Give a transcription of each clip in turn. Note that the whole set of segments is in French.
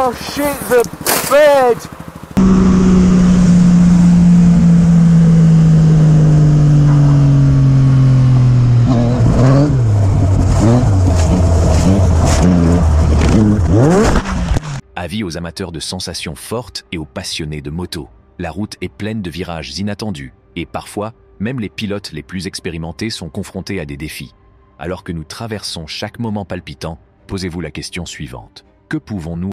Oh shit, the bed! Avis aux amateurs de sensations fortes et aux passionnés de moto. La route est pleine de virages inattendus et parfois, même les pilotes les plus expérimentés sont confrontés à des défis. Alors que nous traversons chaque moment palpitant, posez-vous la question suivante. Que pouvons-nous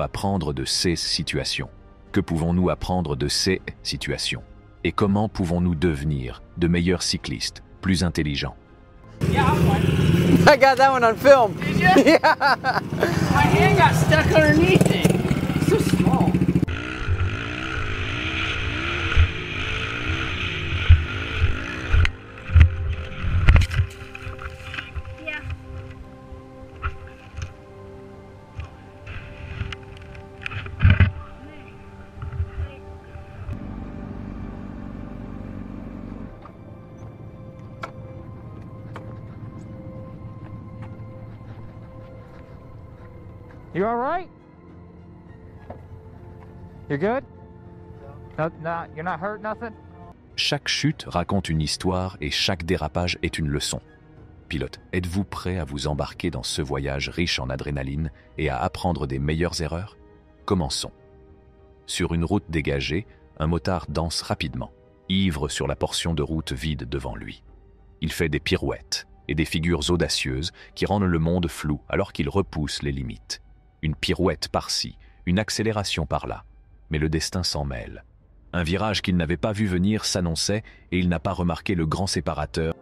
apprendre de ces situations? Que pouvons-nous apprendre de ces situations? Et comment pouvons-nous devenir de meilleurs cyclistes, plus intelligents? I got that one on film. Did you? Yeah. My hand got stuck underneath it. It's so small. Yeah. You all right? You're good? No, you're not hurt, nothing? Chaque chute raconte une histoire et chaque dérapage est une leçon. Pilote, êtes-vous prêt à vous embarquer dans ce voyage riche en adrénaline et à apprendre des meilleures erreurs? Commençons. Sur une route dégagée, un motard danse rapidement, ivre sur la portion de route vide devant lui. Il fait des pirouettes et des figures audacieuses qui rendent le monde flou alors qu'il repousse les limites. Une pirouette par-ci, une accélération par-là, mais le destin s'en mêle. Un virage qu'il n'avait pas vu venir s'annonçait et il n'a pas remarqué le grand séparateur.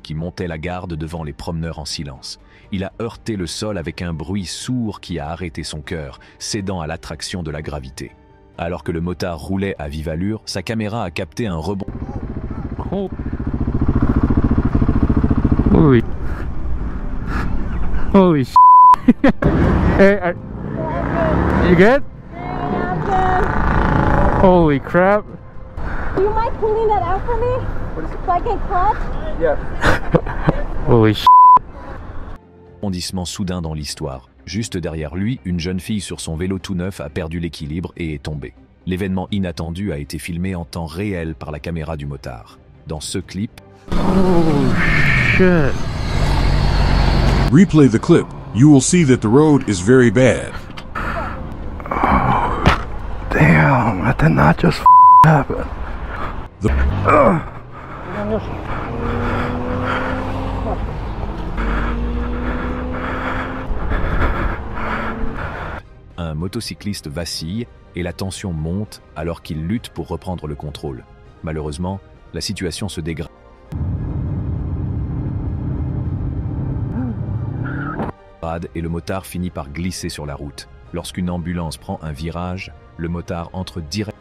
Qui montait la garde devant les promeneurs en silence. Il a heurté le sol avec un bruit sourd qui a arrêté son cœur, cédant à l'attraction de la gravité. Alors que le motard roulait à vive allure, sa caméra a capté un rebond. Oh. Holy. Holy sh**. Hey, you good? Holy crap. Do you mind cleaning that out for me? So I can clutch? Yeah. Holy sh**. Rebondissement soudain dans l'histoire. Juste derrière lui, une jeune fille sur son vélo tout neuf a perdu l'équilibre et est tombée. L'événement inattendu a été filmé en temps réel par la caméra du motard. Dans ce clip, Oh shit. Replay the clip. You will see that the road is very bad. Damn, that did not just happen. un motocycliste vacille et la tension monte alors qu'il lutte pour reprendre le contrôle. Malheureusement, la situation se dégrade. Et le motard finit par glisser sur la route. Lorsqu'une ambulance prend un virage, le motard entre directement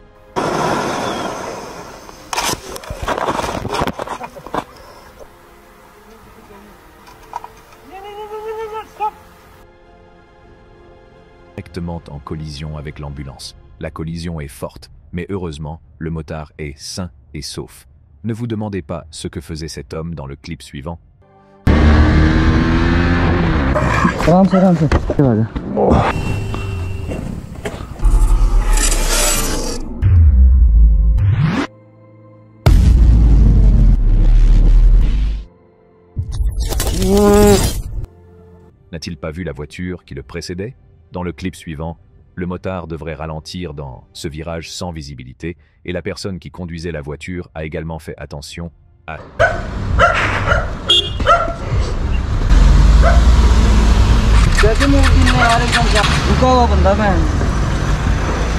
en collision avec l'ambulance. La collision est forte, mais heureusement, le motard est sain et sauf. Ne vous demandez pas ce que faisait cet homme dans le clip suivant. N'a-t-il pas vu la voiture qui le précédait? Dans le clip suivant, le motard devrait ralentir dans ce virage sans visibilité et la personne qui conduisait la voiture a également fait attention à...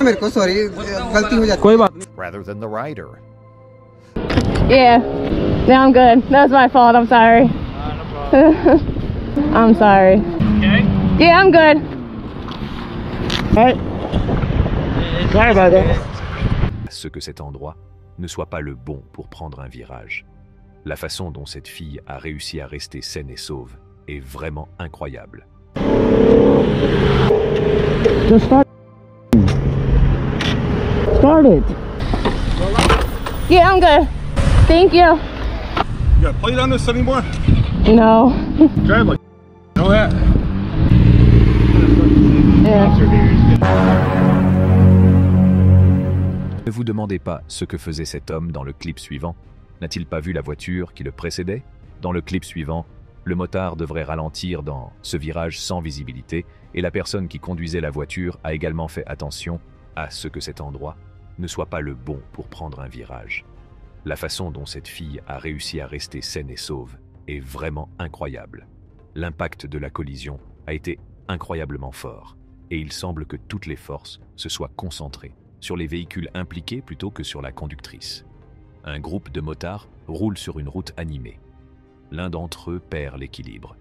मेरे को सॉरी गलती हो जाती कोई बात नहीं. rather than the rider. Yeah. Yeah, I'm good. That was my fault. I'm sorry. I'm sorry. Okay. Yeah, I'm good. Right. Sorry about that. Ce que cet endroit ne soit pas le bon pour prendre un virage. La façon dont cette fille a réussi à rester saine et sauve est vraiment incroyable. Just start. Start it. Yeah, I'm good. Thank you. You got a plate on this anymore? No. Drive like know that. Yeah. Ne vous demandez pas ce que faisait cet homme dans le clip suivant. N'a-t-il pas vu la voiture qui le précédait? Dans le clip suivant, le motard devrait ralentir dans ce virage sans visibilité et la personne qui conduisait la voiture a également fait attention à ce que cet endroit ne soit pas le bon pour prendre un virage. La façon dont cette fille a réussi à rester saine et sauve est vraiment incroyable. L'impact de la collision a été incroyablement fort et il semble que toutes les forces se soient concentrées sur les véhicules impliqués plutôt que sur la conductrice. Un groupe de motards roule sur une route animée. L'un d'entre eux perd l'équilibre.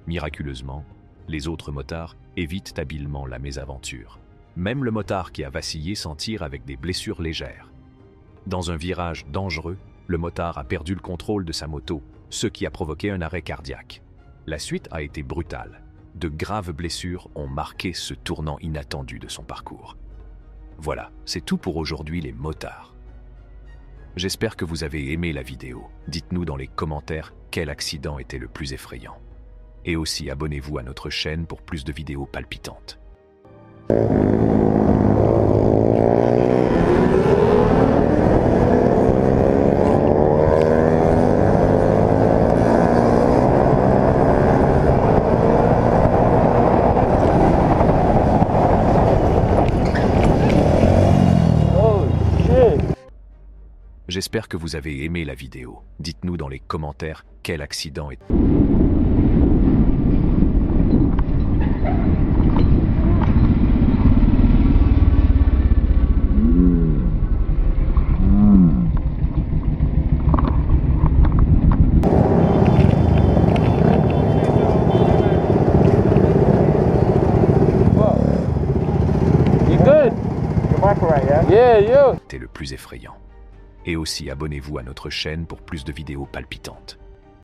Miraculeusement, les autres motards évitent habilement la mésaventure. Même le motard qui a vacillé s'en tire avec des blessures légères. Dans un virage dangereux, le motard a perdu le contrôle de sa moto, ce qui a provoqué un arrêt cardiaque. La suite a été brutale. De graves blessures ont marqué ce tournant inattendu de son parcours. Voilà, c'est tout pour aujourd'hui les motards. J'espère que vous avez aimé la vidéo. Dites-nous dans les commentaires quel accident était le plus effrayant. Et aussi abonnez-vous à notre chaîne pour plus de vidéos palpitantes. J'espère que vous avez aimé la vidéo. Dites-nous dans les commentaires quel accident est... You good? Your mark right, yeah? Yeah, you. était le plus effrayant. Et aussi abonnez-vous à notre chaîne pour plus de vidéos palpitantes.